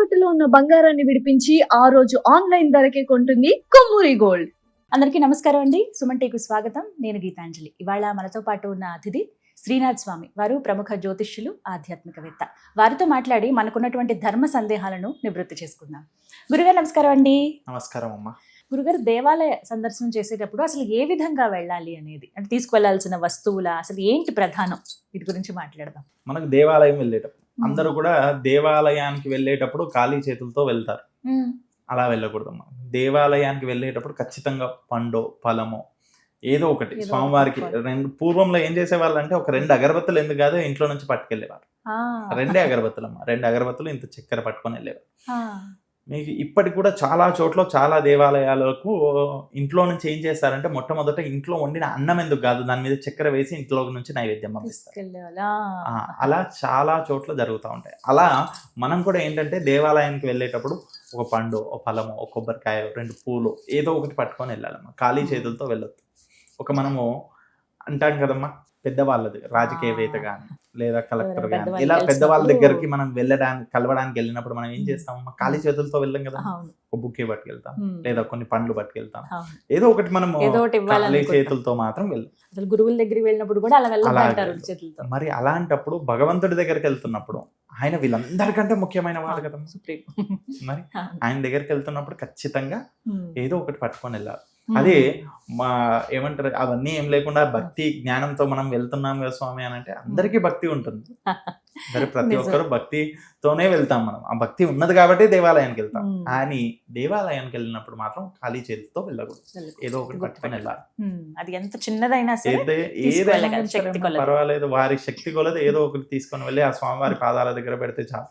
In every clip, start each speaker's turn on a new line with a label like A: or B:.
A: తాకట్టులో ఉన్న బంగారాన్ని విడిపించి ఆ రోజు ఆన్లైన్ ధరకే కొంటుంది కొమ్మూరి గోల్డ్.
B: అందరికీ నమస్కారం అండి. సుమన్ టీకు స్వాగతం. నేను గీతాంజలి. ఇవాళ మనతో పాటు ఉన్న అతిథి శ్రీనాథ్ స్వామి. వారు ప్రముఖ జ్యోతిష్యులు, ఆధ్యాత్మికవేత్త. వారితో మాట్లాడి మనకున్నటువంటి ధర్మ సందేహాలను నివృత్తి చేసుకుందాం. గురుగారు నమస్కారం అండి.
C: నమస్కారం అమ్మా.
B: గురుగారు, దేవాలయ సందర్శనం చేసేటప్పుడు అసలు ఏ విధంగా వెళ్ళాలి అనేది, అంటే తీసుకువెళ్లాల్సిన వస్తువుల అసలు ఏంటి ప్రధానం, వీటి గురించి మాట్లాడదాం.
C: మనకు దేవాలయం వెళ్ళేటప్పుడు అందరూ కూడా దేవాలయానికి వెళ్ళేటప్పుడు ఖాళీ చేతులతో వెళ్తారు. అలా వెళ్ళకూడదమ్మా. దేవాలయానికి వెళ్ళేటప్పుడు ఖచ్చితంగా పండో ఫలమో ఏదో ఒకటి స్వామివారికి పూర్వంలో ఏం చేసేవాళ్ళు అంటే ఒక 2 అగరబత్తులు ఎందుకు కాదు ఇంట్లో నుంచి పట్టుకెళ్ళేవారు. 2 అగరబత్తులమ్మా. 2 అగరబత్తులు ఇంత చక్కెర పట్టుకొని వెళ్ళేవారు. మీకు ఇప్పటికి కూడా చాలా చోట్ల చాలా దేవాలయాలకు ఇంట్లో నుంచి ఏం చేస్తారంటే మొట్టమొదట ఇంట్లో వండిన అన్నం ఎందుకు కాదు దాని మీద చక్కెర వేసి ఇంట్లో నుంచి నైవేద్యం పంపిస్తారు. అలా చాలా చోట్ల జరుగుతూ ఉంటాయి. అలా మనం కూడా ఏంటంటే దేవాలయానికి వెళ్ళేటప్పుడు ఒక పండు, ఒక ఫలము, ఒక కొబ్బరికాయ, 2 పూలు ఏదో ఒకటి పట్టుకొని వెళ్ళాలమ్మా. ఖాళీ చేతులతో వెళ్ళొద్దు. ఒక మనము అంటాం కదమ్మా, పెద్దవాళ్ళది రాజకీయవేత్త కానీ లేదా కలెక్టర్ కానీ ఇలా పెద్దవాళ్ళ దగ్గరికి మనం కలవడానికి వెళ్ళినప్పుడు మనం ఏం చేస్తామమ్మా, ఖాళీ చేతులతో వెళ్ళాం కదా. ఒక బుక్కే పట్టుకెళ్తాం లేదా కొన్ని పండ్లు పట్టుకెళ్తాం, ఏదో ఒకటి మనము ఖాళీ చేతులతో మాత్రం వెళ్తాం.
B: అసలు గురువుల దగ్గరికి వెళ్ళినప్పుడు కూడా అలా
C: మరి అలాంటప్పుడు భగవంతుడి దగ్గరికి వెళ్తున్నప్పుడు ఆయన వీళ్ళందరికంటే ముఖ్యమైన వాళ్ళు కదా. మరి ఆయన దగ్గరికి వెళ్తున్నప్పుడు ఖచ్చితంగా ఏదో ఒకటి పట్టుకొని వెళ్ళాలి. అదే మా ఏమంటారు, అవన్నీ ఏం లేకుండా భక్తి జ్ఞానంతో మనం వెళ్తున్నాం కదా స్వామి అని అంటే అందరికీ భక్తి ఉంటుంది. మరి ప్రతి ఒక్కరు భక్తితోనే వెళ్తాం. మనం ఆ భక్తి ఉన్నది కాబట్టి దేవాలయానికి వెళ్తాం. కానీ దేవాలయానికి వెళ్ళినప్పుడు మాత్రం ఖాళీ చేతితో వెళ్ళకూడదు, ఏదో ఒకటి పట్టుకొని వెళ్ళాలి.
B: అది ఎంత చిన్నదైనా
C: ఏదైనా పర్వాలేదు, వారి శక్తి కొలది ఏదో ఒకటి తీసుకొని వెళ్ళి ఆ స్వామివారి పాదాల దగ్గర పెడితే చాలు.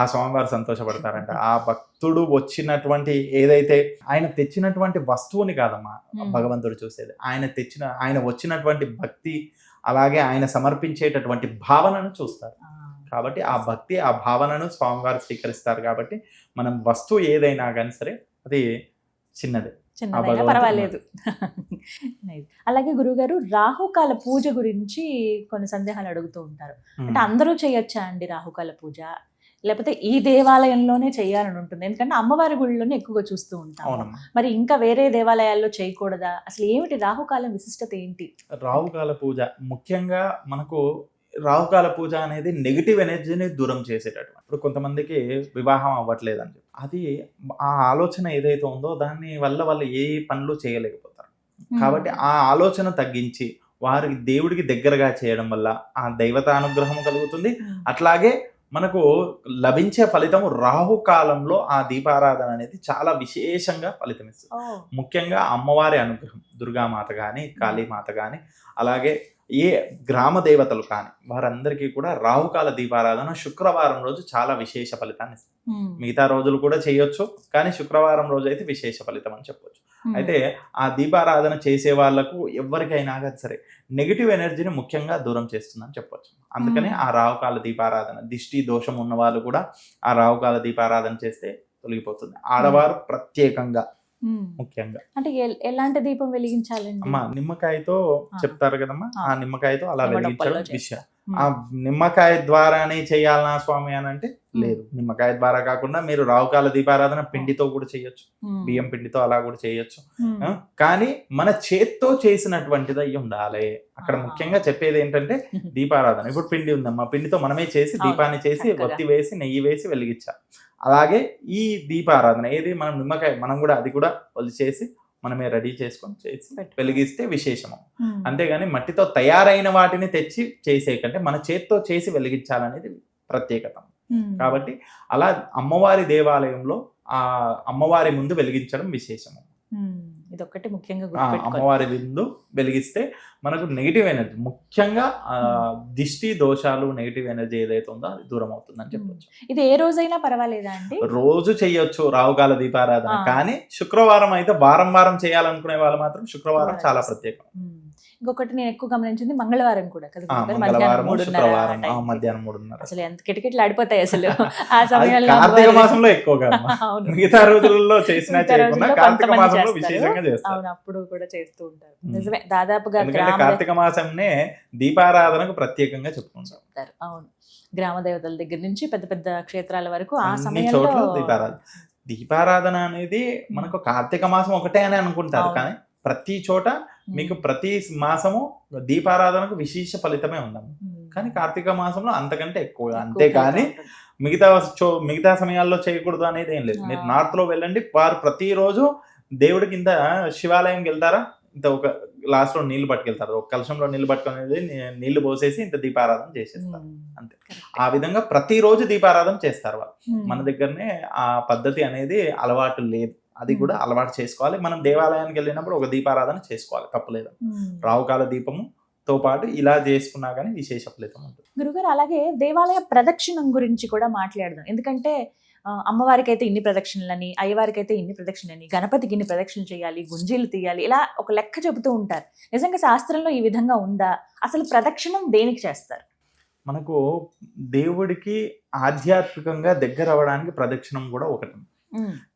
C: ఆ స్వామివారు సంతోషపడతారంట. ఆ భక్తుడు వచ్చినటువంటి ఏదైతే ఆయన తెచ్చినటువంటి వస్తువుని కాదమ్మా భగవంతుడు చూసేది, ఆయన వచ్చినటువంటి భక్తి, అలాగే ఆయన సమర్పించేటటువంటి భావనను చూస్తారు. కాబట్టి ఆ భక్తి, ఆ భావనను స్వామివారు స్వీకరిస్తారు. కాబట్టి మనం వస్తువు ఏదైనా కానీ సరే అది చిన్నదే,
B: పర్వాలేదు. అలాగే గురుగారు, రాహుకాల పూజ గురించి కొన్ని సందేహాలు అడుగుతూ ఉంటారు. అంటే అందరూ చేయొచ్చా అండి రాహుకాల పూజ, లేకపోతే ఈ దేవాలయంలోనే చేయాలని ఉంటుంది? ఎందుకంటే అమ్మవారి గుడిలోనే ఎక్కువగా చూస్తూ ఉంటాం. మరి ఇంకా వేరే దేవాలయాల్లో చేయకూడదా? అసలు ఏమిటి రాహుకాలం విశిష్టత ఏంటి?
C: రాహుకాల పూజ ముఖ్యంగా మనకు రాహుకాల పూజ అనేది నెగిటివ్ ఎనర్జీని దూరం చేసేటటువంటి. ఇప్పుడు కొంతమందికి వివాహం అవ్వట్లేదని అది ఆ ఆలోచన ఏదైతే ఉందో దాని వల్ల వాళ్ళు ఏ పనులు చేయలేకపోతారు. కాబట్టి ఆ ఆలోచన తగ్గించి వారికి దేవుడికి దగ్గరగా చేయడం వల్ల ఆ దైవత అనుగ్రహం కలుగుతుంది. అట్లాగే మనకు లభించే ఫలితము రాహుకాలంలో ఆ దీపారాధన అనేది చాలా విశేషంగా ఫలితం ఇస్తుంది. ముఖ్యంగా అమ్మవారి అనుగ్రహం, దుర్గామాత కానీ కాళీమాత కానీ అలాగే ఏ గ్రామ దేవతలు కానీ వారందరికీ కూడా రాహుకాల దీపారాధన శుక్రవారం రోజు చాలా విశేష ఫలితాన్ని ఇస్తుంది. మిగతా రోజులు కూడా చేయొచ్చు, కానీ శుక్రవారం రోజు అయితే విశేష ఫలితం అని చెప్పొచ్చు. అయితే ఆ దీపారాధన చేసే వాళ్లకు ఎవరికైనా సరే నెగిటివ్ ఎనర్జీని ముఖ్యంగా దూరం చేస్తుందని చెప్పొచ్చు. అందుకనే ఆ రాహుకాల దీపారాధన, దిష్టి దోషం ఉన్న వాళ్ళు కూడా ఆ రాహుకాల దీపారాధన చేస్తే తొలగిపోతుంది. ఆడవారు ప్రత్యేకంగా ముఖ్యంగా.
B: అంటే ఎలాంటి దీపం వెలిగించాలండి?
C: అమ్మా నిమ్మకాయతో చెప్తారు కదమ్మా, ఆ నిమ్మకాయతో అలా వెలిగించడం విషయం. ఆ నిమ్మకాయ ద్వారానే చేయాలనా స్వామి అని అంటే లేదు. నిమ్మకాయ ద్వారా కాకుండా మీరు రాహుకాల దీపారాధన పిండితో కూడా చేయొచ్చు, బియ్యం పిండితో అలా కూడా చేయొచ్చు. కానీ మన చేత్తో చేసినటువంటిది అయ్యి ఉండాలి. అక్కడ ముఖ్యంగా చెప్పేది ఏంటంటే దీపారాధన. ఇప్పుడు పిండి ఉందమ్మా, పిండితో మనమే చేసి దీపాన్ని చేసి ఒత్తి వేసి నెయ్యి వేసి వెలిగించాలి. అలాగే ఈ దీపారాధన ఏది మనం నిమ్మకాయ మనం కూడా అది కూడా వాళ్ళు చేసి మనమే రెడీ చేసుకొని చేసి వెలిగిస్తే విశేషము. అంతేగాని మట్టితో తయారైన వాటిని తెచ్చి చేసే కంటే మన చేత్తో చేసి వెలిగించాలనేది ప్రత్యేకత. కాబట్టి అలా అమ్మవారి దేవాలయంలో ఆ అమ్మవారి ముందు వెలిగించడం విశేషము.
B: ఇదొక్కటి ముఖ్యంగా
C: అమ్మవారి ముందు వెలిగిస్తే మనకు నెగిటివ్ ఎనర్జీ, ముఖ్యంగా దిష్టి దోషాలు, నెగిటివ్ ఎనర్జీ ఏదైతే ఉందో అది దూరం అవుతుందని చెప్పొచ్చు.
B: ఇది ఏ రోజైనా పర్వాలేదా అండి?
C: రోజు చెయ్యొచ్చు రాహుకాల దీపారాధన. కానీ శుక్రవారం అయితే వారం చేయాలనుకునే వాళ్ళు మాత్రం శుక్రవారం చాలా ప్రత్యేకం.
B: ఇంకొకటి నేను ఎక్కువ గమనించింది మంగళవారం కూడా కదా,
C: మధ్యాహ్నం 3:30.
B: అసలు ఎంత కిటకిటలు ఆడిపోతాయి అసలు ఆ సమయంలో.
C: కార్తీక మాసంలో ఎక్కువగా, మిగతా రోజుల్లో చేసినా చేయకుండా కార్తీక మాసంలో విశేషంగా చేస్తారు.
B: అప్పుడు కూడా చేస్తూ ఉంటారు. నిజమే, దాదాపుగా
C: కార్తీక మాసంనే దీపారాధనకు ప్రత్యేకంగా చెప్పుకుంటారు.
B: అవును, గ్రామ దేవతల దగ్గర నుంచి పెద్ద పెద్ద క్షేత్రాల వరకు ఆ
C: అన్ని
B: సమయంలో
C: చోట్ల దీపారాధన అనేది మనకు కార్తీక మాసం ఒకటే అని అనుకుంటారు,
B: అవును.
C: కానీ ప్రతి చోట మీకు ప్రతి మాసము దీపారాధనకు విశేష ఫలితమే ఉందమ్మ. కానీ కార్తీక మాసంలో అంతకంటే ఎక్కువ, అంతేకాని మిగతా సమయాల్లో చేయకూడదు అనేది ఏం లేదు. మీరు నార్త్ లో వెళ్ళండి, వారు ప్రతిరోజు దేవుడికి ఇంత శివాలయంకి వెళ్తారా, ఇంత ఒక గ్లాస్ లో నీళ్లు పట్టుకెళ్తారు, ఒక కలశంలో నీళ్లు పట్టుకునేది నీళ్లు పోసేసి ఇంత దీపారాధన చేసేస్తారు అంతే. ఆ విధంగా ప్రతిరోజు దీపారాధన చేస్తారు వాళ్ళు. మన దగ్గరనే ఆ పద్ధతి అనేది అలవాటు లేదు, అది కూడా అలవాటు చేసుకోవాలి. మనం దేవాలయానికి వెళ్ళినప్పుడు ఒక దీపారాధన చేసుకోవాలి, తప్పులేదు. రావుకాల దీపముతో పాటు ఇలా చేసుకున్నా కానీ విశేష ఫలితం ఉంటుంది.
B: గురుగారు, అలాగే దేవాలయ ప్రదక్షిణం గురించి కూడా మాట్లాడదాం. ఎందుకంటే అమ్మవారికి అయితే ఇన్ని ప్రదక్షిణలని, అయ్యవారికి అయితే ఇన్ని ప్రదక్షిణలని, గణపతికి ఇన్ని ప్రదక్షిణలు చేయాలి, గుంజీలు తీయాలి, ఇలా ఒక లెక్క చెబుతూ ఉంటారు. నిజంగా శాస్త్రంలో ఈ విధంగా ఉందా? అసలు ప్రదక్షిణం దేనికి చేస్తారు?
C: మనకు దేవుడికి ఆధ్యాత్మికంగా దగ్గర అవ్వడానికి ప్రదక్షిణం కూడా ఒకటి.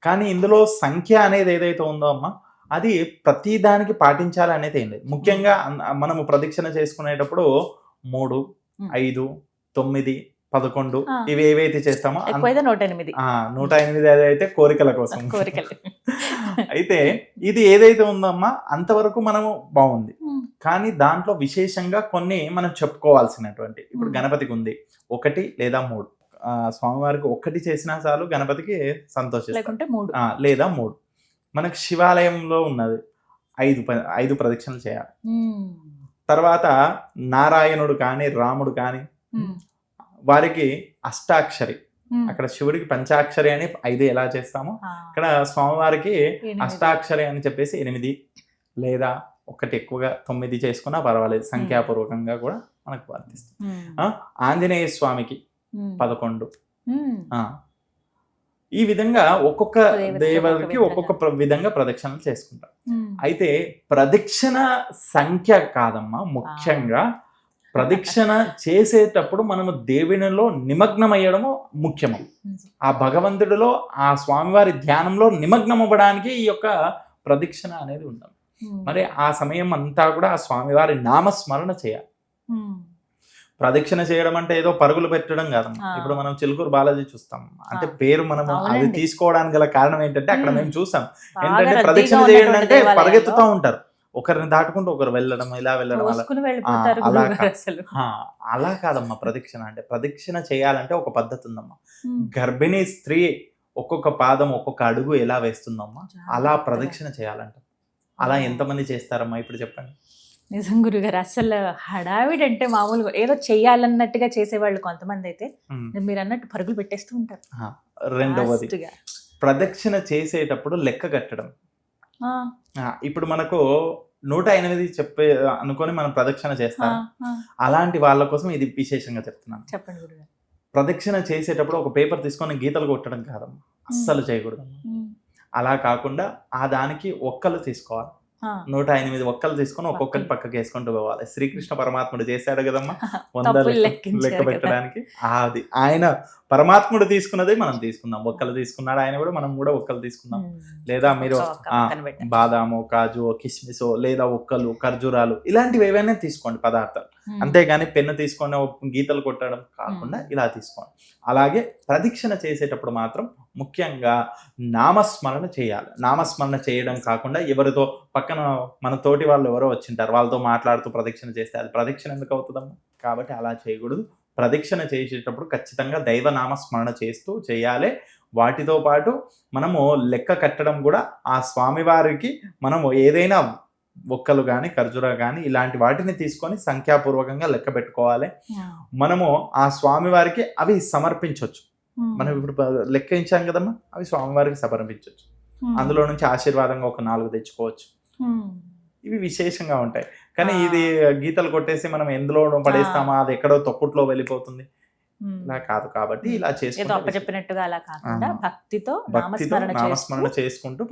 C: కానీ ఇందులో సంఖ్య అనేది ఏదైతే ఉందో అమ్మ, అది ప్రతి దానికి పాటించాలి అనేది ఏం లేదు. ముఖ్యంగా మనము ప్రదక్షిణ చేసుకునేటప్పుడు 3, 5, 9, 11 ఇవి ఏవైతే చేస్తామో 108 అయితే కోరికల కోసం. అయితే ఇది ఏదైతే ఉందమ్మా అంతవరకు మనము బాగుంది. కానీ దాంట్లో విశేషంగా కొన్ని మనం చెప్పుకోవాల్సినటువంటి, ఇప్పుడు గణపతికి ఉంది 1 లేదా 3. స్వామివారికి 1 చేసినా చాలు, గణపతికి సంతోషిస్తారు. లేదా 3. మనకు శివాలయంలో ఉన్నది 5 ప్రదక్షిణలు చేయాలి. తర్వాత నారాయణుడు కానీ రాముడు కానీ వారికి అష్టాక్షరి, అక్కడ శివుడికి పంచాక్షరి అని 5 ఎలా చేస్తామో ఇక్కడ స్వామివారికి అష్టాక్షరి అని చెప్పేసి 8 లేదా 1 ఎక్కువగా 9 చేసుకున్నా పర్వాలేదు, సంఖ్యాపూర్వకంగా కూడా మనకు వర్తిస్తుంది. ఆంజనేయ స్వామికి 11. ఈ విధంగా ఒక్కొక్క దేవతకి ఒక్కొక్క విధంగా ప్రదక్షిణలు చేసుకుంటాం. అయితే ప్రదక్షిణ సంఖ్య కాదమ్మా, ముఖ్యంగా ప్రదక్షిణ చేసేటప్పుడు మనము దేవునిలో నిమగ్నం అయ్యడము ముఖ్యము. ఆ భగవంతుడిలో, ఆ స్వామివారి ధ్యానంలో నిమగ్నం అవ్వడానికి ఈ యొక్క ప్రదక్షిణ అనేది ఉండాలి. మరి ఆ సమయం అంతా కూడా ఆ స్వామివారి నామస్మరణ చేయాలి. ప్రదక్షిణ చేయడం అంటే ఏదో పరుగులు పెట్టడం కాదమ్మా. ఇప్పుడు మనం చిలుకూరు బాలాజీ చూస్తాం, అంటే పేరు మనం అది తీసుకోవడానికి గల కారణం ఏంటంటే అక్కడ మేము చూసాం ఏంటంటే ప్రదక్షిణ చేయడం అంటే పరిగెత్తుతూ ఉంటారు, ఒకరిని దాటుకుంటూ ఒకరు వెళ్ళడం, ఇలా వెళ్ళడం, అలా కాదమ్మా. ప్రదక్షిణ అంటే ప్రదక్షిణ చేయాలంటే ఒక పద్ధతి ఉందమ్మా. గర్భిణీ స్త్రీ ఒక్కొక్క పాదం ఒక్కొక్క అడుగు ఎలా వేస్తుందమ్మా అలా ప్రదక్షిణ చేయాలంట. అలా ఎంతమంది చేస్తారమ్మా ఇప్పుడు చెప్పండి?
B: నిజం గురుగారు, అసలు హడావిడి అంటే మామూలుగా ఏదో చెయ్యాలన్నట్టుగా చేసేవాళ్ళు కొంతమంది అయితే మీరు అన్నట్టు పరుగులు పెట్టేస్తూ ఉంటారు.
C: రెండవది ప్రదక్షిణ చేసేటప్పుడు లెక్క కట్టడం. ఇప్పుడు మనకు 108 చెప్పే అనుకొని మనం ప్రదక్షిణ చేస్తాం, అలాంటి వాళ్ళ కోసం ఇది విశేషంగా చెప్తున్నాను.
B: చెప్పండి గురుగారు.
C: ప్రదక్షిణ చేసేటప్పుడు ఒక పేపర్ తీసుకొని గీతలు కొట్టడం కాదమ్మా, అస్సలు చేయకూడదు. అలా కాకుండా ఆ దానికి ఒక్కలు తీసుకోవాలి, 108 ఒక్కలు తీసుకొని ఒక్కొక్కటి పక్కకి వేసుకుంటూ పోవాలి. శ్రీకృష్ణ పరమాత్ముడు చేశాడు కదమ్మా 100 లెక్క పెట్టడానికి, అది ఆయన పరమాత్ముడు తీసుకున్నదే మనం తీసుకుందాం. ఒక్కలు తీసుకున్నాడు ఆయన కూడా, మనం కూడా ఒక్కలు తీసుకుందాం. లేదా మీరు బాదాము, కాజు, కిస్మిస్, లేదా ఒక్కలు, ఖర్జూరాలు ఇలాంటివి ఏవైనా తీసుకోండి పదార్థాలు. అంతేగాని పెన్ను తీసుకొని గీతలు కొట్టడం కాకుండా ఇలా తీసుకోండి. అలాగే ప్రదక్షిణ చేసేటప్పుడు మాత్రం ముఖ్యంగా నామస్మరణ చేయాలి. నామస్మరణ చేయడం కాకుండా ఎవరితో పక్కన మన తోటి వాళ్ళు ఎవరో వచ్చింటారు వాళ్ళతో మాట్లాడుతూ ప్రదక్షిణ చేస్తే అది ప్రదక్షిణ ఎందుకు అవుతుందమ్మా? కాబట్టి అలా చేయకూడదు. ప్రదక్షిణ చేసేటప్పుడు ఖచ్చితంగా దైవనామస్మరణ చేస్తూ చేయాలి. వాటితో పాటు మనము లెక్క కట్టడం కూడా ఆ స్వామివారికి మనము ఏదైనా ఒక్కలు కానీ ఖర్జూరా కానీ ఇలాంటి వాటిని తీసుకొని సంఖ్యాపూర్వకంగా లెక్క పెట్టుకోవాలి. మనము ఆ స్వామివారికి అవి సమర్పించవచ్చు. మనం ఇప్పుడు లెక్కించాం కదమ్మా, అవి స్వామివారికి సమర్పించవచ్చు. అందులో నుంచి ఆశీర్వాదంగా ఒక 4 తెచ్చుకోవచ్చు. ఇవి విశేషంగా ఉంటాయి. కానీ ఇది గీతలు కొట్టేసి మనం ఎందులో పడేస్తామా, అది ఎక్కడో తొక్కుట్లో వెళ్ళిపోతుంది, ఇలా కాదు. కాబట్టి ఇలా
B: చెప్పినట్టుగా అలా కాకుండా భక్తితో
C: నామస్మరణ చేసుకుంటూ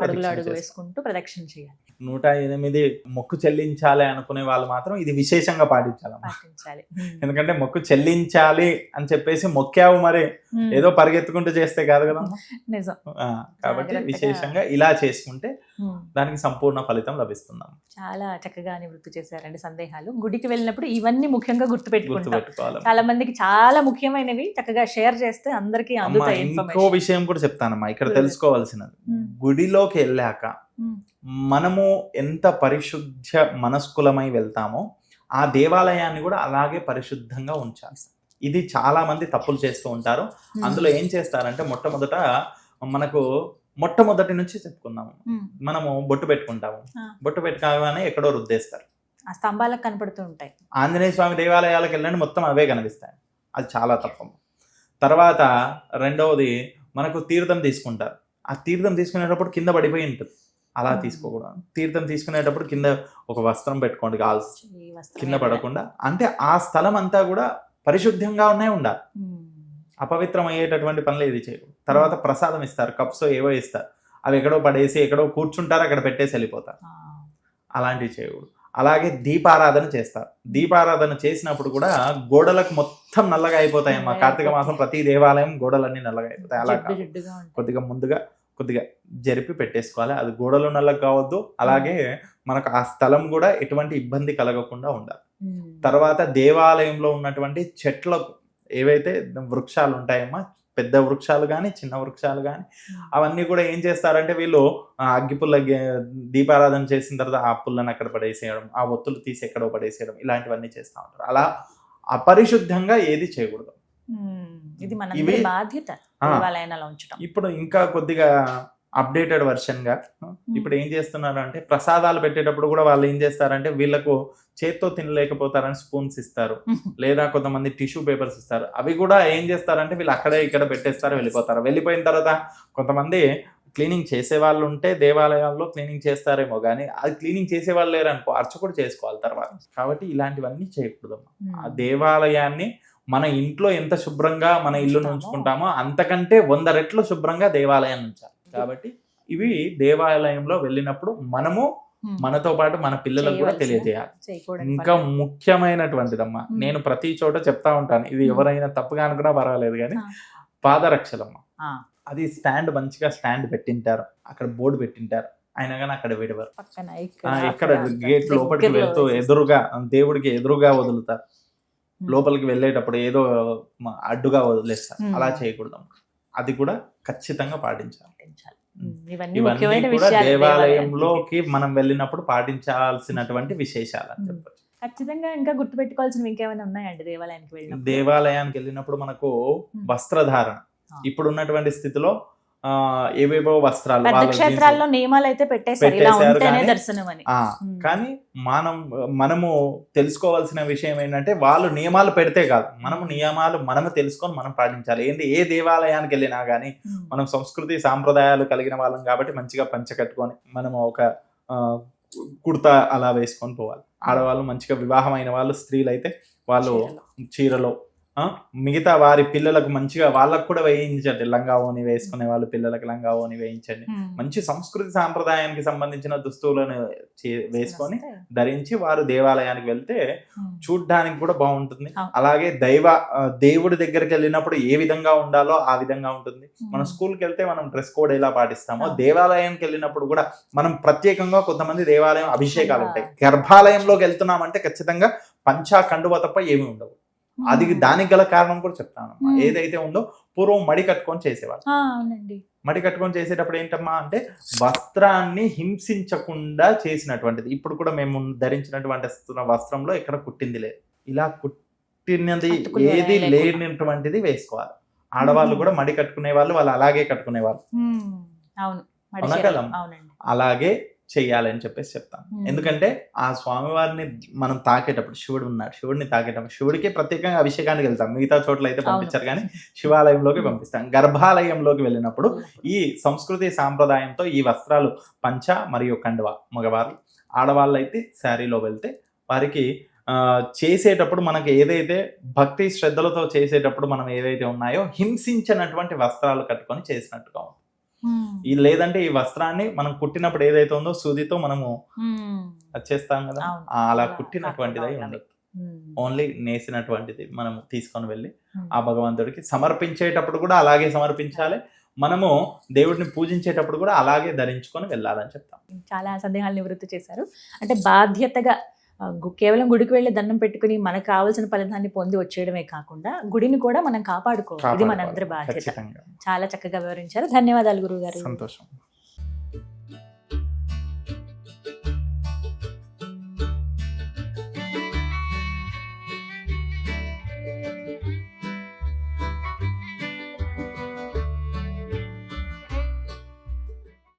B: ప్రదక్షిణ చేయాలి.
C: 108 మొక్కు చెల్లించాలి అనుకునే వాళ్ళు మాత్రం ఇది విశేషంగా పాటించాలి. ఎందుకంటే మొక్కు చెల్లించాలి అని చెప్పేసి మొక్కావు, మరి ఏదో పరిగెత్తుకుంటూ చేస్తే కాదు కదా.
B: నిజం.
C: కాబట్టి
B: జాగ్రత్తగా.
C: విశేషంగా ఇలా చేసుకుంటే దానికి సంపూర్ణ ఫలితం లభిస్తుంది.
B: చాలా చక్కగా నివృత్తి చేశారండి సందేహాలు. గుడికి వెళ్ళినప్పుడు ఇవన్నీ ముఖ్యంగా గుర్తుపెట్టుకుంటాం.
C: గుర్తుపెట్టుకోవాలి.
B: చాలా మందికి చాలా ముఖ్యమైనవి చక్కగా షేర్ చేస్తే అందరికీ
C: అమ్మా,
B: అందుతాయి
C: ఇంకో
B: ఇన్ఫర్మేషన్.
C: విషయం కూడా చెప్తానమ్మా ఇక్కడ
B: గురుగారు.
C: తెలుసుకోవాల్సినది. గుడిలోకి వెళ్ళాక మనము ఎంత పరిశుద్ధ మనస్కులమై వెళ్తామో ఆ దేవాలయాన్ని కూడా అలాగే పరిశుద్ధంగా ఉంచాలి. ఇది చాలా మంది తప్పులు చేస్తూ ఉంటారు. అందులో ఏం చేస్తారంటే మొట్టమొదటి నుంచి చెప్పుకుందాము. మనము బొట్టు పెట్టుకుంటాము, బొట్టు పెట్టుకోగానే ఎక్కడో రుద్దేస్తారు.
B: ఆ స్తంభాలకు కనపడుతూ ఉంటాయి.
C: ఆంజనేయ స్వామి దేవాలయాలకు వెళ్ళండి, మొత్తం అవే కనిపిస్తాయి. అది చాలా తప్పు. తర్వాత రెండవది మనకు తీర్థం తీసుకుంటారు. ఆ తీర్థం తీసుకునేటప్పుడు కింద పడిపోయి ఉంటుంది, అలా తీసుకోకూడదు. తీర్థం తీసుకునేటప్పుడు కింద ఒక వస్త్రం పెట్టుకోండి, కాల్సి కింద పడకుండా. అంటే ఆ స్థలం అంతా కూడా పరిశుద్ధంగా ఉండాలి. అపవిత్రం అయ్యేటటువంటి పనులు ఏది చేయకూడదు. తర్వాత ప్రసాదం ఇస్తారు, కప్స్ ఏవో ఇస్తారు, అవి ఎక్కడో పడేసి ఎక్కడో కూర్చుంటారు, అక్కడ పెట్టేసి వెళ్ళిపోతారు. అలాంటివి చేయకూడదు. అలాగే దీపారాధన చేస్తారు. దీపారాధన చేసినప్పుడు కూడా గోడలకు మొత్తం నల్లగా అయిపోతాయి. మా కార్తీక మాసం ప్రతి దేవాలయం గోడలన్నీ నల్లగా అయిపోతాయి. అలా కొద్దిగా ముందుగా కొద్దిగా జరిపి పెట్టేసుకోవాలి. అది గోడలు నల్లగా కావద్దు. అలాగే మనకు ఆ స్థలం కూడా ఎటువంటి ఇబ్బంది కలగకుండా ఉండాలి. తర్వాత దేవాలయంలో ఉన్నటువంటి చెట్లకు ఏవైతే వృక్షాలు ఉంటాయమ్మా, పెద్ద వృక్షాలు కానీ చిన్న వృక్షాలు కానీ, అవన్నీ కూడా ఏం చేస్తారంటే వీళ్ళు అగ్గిపుల్ల దీపారాధన చేసిన తర్వాత ఆ పుల్లను అక్కడ పడేసేయడం, ఆ ఒత్తులు తీసి ఎక్కడో పడేసేయడం, ఇలాంటివన్నీ చేస్తూ ఉంటారు. అలా అపరిశుద్ధంగా ఏది చేయకూడదు.
B: ఇది మన బాధ్యత దేవాలయాన్ని అలా ఉంచడం.
C: ఇప్పుడు ఇంకా కొద్దిగా అప్డేటెడ్ వర్షన్ గా ఇప్పుడు ఏం చేస్తున్నారు అంటే ప్రసాదాలు పెట్టేటప్పుడు కూడా వాళ్ళు ఏం చేస్తారంటే వీళ్ళకు చేత్తో తినలేకపోతారని స్పూన్స్ ఇస్తారు, లేదా కొంతమంది టిష్యూ పేపర్స్ ఇస్తారు. అవి కూడా ఏం చేస్తారంటే వీళ్ళు అక్కడే ఇక్కడ పెట్టేస్తారు, వెళ్ళిపోతారు. వెళ్ళిపోయిన తర్వాత కొంతమంది క్లీనింగ్ చేసే వాళ్ళు ఉంటే దేవాలయాల్లో క్లీనింగ్ చేస్తారేమో, కానీ అది క్లీనింగ్ చేసే వాళ్ళు లేరనుకో, అర్చకుడు చేసుకోవాలి తర్వాత. కాబట్టి ఇలాంటివన్నీ చేయకూడదు. ఆ దేవాలయాన్ని మన ఇంట్లో ఎంత శుభ్రంగా మన ఇల్లును ఉంచుకుంటామో అంతకంటే 100 రెట్లు శుభ్రంగా దేవాలయాన్ని ఉంచాలి. కాబట్టి ఇవి దేవాలయంలో వెళ్ళినప్పుడు మనము మనతో పాటు మన పిల్లలకు కూడా తెలియజేయాలి. ఇంకా ముఖ్యమైనటువంటిదమ్మా, నేను ప్రతి చోట చెప్తా ఉంటాను, ఇది ఎవరైనా తప్పుగా అనుకున్నా పర్వాలేదు కానీ, పాదరక్షలమ్మా. అది స్టాండ్ మంచిగా స్టాండ్ పెట్టింటారు, అక్కడ బోర్డు పెట్టింటారు, అయినా కానీ అక్కడ విడవరు. ఇక్కడ గేట్ లోపలికి వెళ్తూ ఎదురుగా దేవుడికి ఎదురుగా వదులుతారు, లోపలికి వెళ్ళేటప్పుడు ఏదో అడ్డుగా వదిలేస్తారు. అలా చేయకూడదు. అది కూడా ఖచ్చితంగా పాటించాలి. ఇవన్నీ కూడా దేవాలయంలోకి మనం వెళ్ళినప్పుడు పాటించాల్సినటువంటి విశేషాలు అని చెప్పచ్చు.
B: ఖచ్చితంగా ఇంకా గుర్తుపెట్టుకోవాల్సినవి ఇంకేమైనా ఉన్నాయండి దేవాలయానికి వెళ్ళినప్పుడు?
C: దేవాలయానికి వెళ్ళినప్పుడు మనకు వస్త్రధారణ ఇప్పుడు ఉన్నటువంటి స్థితిలో ఏవేవో వస్త్రాలు
B: క్షేత్రాల్లో నియమాలు అయితే పెట్టేశారు, దర్శనం అని.
C: కానీ మనము తెలుసుకోవాల్సిన విషయం ఏంటంటే వాళ్ళు నియమాలు పెడితే కాదు, మనము తెలుసుకొని మనం పాటించాలి. ఏ దేవాలయానికి వెళ్ళినా కానీ మనం సంస్కృతి సాంప్రదాయాలు కలిగిన వాళ్ళం కాబట్టి మంచిగా పంచ కట్టుకొని మనము ఒక కుర్తా అలా వేసుకొని పోవాలి. ఆడవాళ్ళు మంచిగా వివాహమైన వాళ్ళు, స్త్రీలు అయితే వాళ్ళు చీరలో, మిగతా వారి పిల్లలకు మంచిగా వాళ్ళకు కూడా వేయించండి. లంగా ఓని వేసుకునే వాళ్ళు పిల్లలకు లంగా ఓని వేయించండి. మంచి సంస్కృతి సాంప్రదాయానికి సంబంధించిన దుస్తువులను వేసుకొని ధరించి వారు దేవాలయానికి వెళ్తే చూడ్డానికి కూడా బాగుంటుంది. అలాగే దేవుడి దగ్గరికి వెళ్ళినప్పుడు ఏ విధంగా ఉండాలో ఆ విధంగా ఉంటుంది. మనం స్కూల్కి వెళ్తే మనం డ్రెస్ కోడ్ ఎలా పాటిస్తామో, దేవాలయానికి వెళ్ళినప్పుడు కూడా మనం ప్రత్యేకంగా కొంతమంది దేవాలయం అభిషేకాలు ఉంటాయి. గర్భాలయంలోకి వెళ్తున్నామంటే ఖచ్చితంగా పంచా కండువ తప్ప ఏమి ఉండవు. అది దానికి గల కారణం కూడా చెప్తాను. ఏదైతే ఉందో పూర్వం మడి కట్టుకొని చేసేవాళ్ళు. మడి కట్టుకొని చేసేటప్పుడు ఏంటమ్మా అంటే వస్త్రాన్ని హింసించకుండా చేసినటువంటిది. ఇప్పుడు కూడా మేము ధరించినటువంటి వస్త్రంలో ఇక్కడ కుట్టింది లేదు, ఇలా కుట్టినది ఏది లేనటువంటిది వేసుకోవాలి. ఆడవాళ్ళు కూడా మడి కట్టుకునే వాళ్ళు అలాగే కట్టుకునేవాళ్ళు. అలాగే చెయ్యాలని చెప్పేసి చెప్తాను. ఎందుకంటే ఆ స్వామివారిని మనం తాకేటప్పుడు శివుడిని తాకేటప్పుడు శివుడికి ప్రత్యేకంగా అభిషేకానికి వెళ్తాం, మిగతా చోట్ల అయితే పంపించారు కానీ శివాలయంలోకి పంపిస్తాం. గర్భాలయంలోకి వెళ్ళినప్పుడు ఈ సంస్కృతి సాంప్రదాయంతో ఈ వస్త్రాలు పంచ మరియు కండువ మగవారు, ఆడవాళ్ళు అయితే శారీలో వెళ్తే వారికి చేసేటప్పుడు మనకి ఏదైతే భక్తి శ్రద్ధలతో చేసేటప్పుడు మనం ఏదైతే ఉన్నాయో హింసించినటువంటి వస్త్రాలు కట్టుకొని చేసినట్టుగా ఉంటుంది. లేదంటే ఈ వస్త్రాన్ని మనం కుట్టినప్పుడు ఏదైతే ఉందో సూదితో మనము చేస్తాం కదా, అలా కుట్టినటువంటిది ఉండదు. ఓన్లీ నేసినటువంటిది మనం తీసుకొని వెళ్ళి
B: Hmm.
C: ఆ భగవంతుడికి సమర్పించేటప్పుడు కూడా అలాగే సమర్పించాలి, మనము దేవుడిని పూజించేటప్పుడు కూడా అలాగే ధరించుకొని వెళ్ళాలని చెప్తాం.
B: చాలా సందేహాలు నివృత్తి చేశారు. అంటే బాధ్యతగా కేవలం గుడికి వెళ్ళి దండం పెట్టుకుని మనకు కావాల్సిన ఫలితాన్ని పొంది వచ్చేయడమే కాకుండా గుడిని కూడా మనం కాపాడుకోవాలి. ఇది మనందరి బాధ్యత.
C: ఖచ్చితంగా.
B: చాలా చక్కగా వివరించారు. ధన్యవాదాలు గురువు గారు.
C: సంతోషం.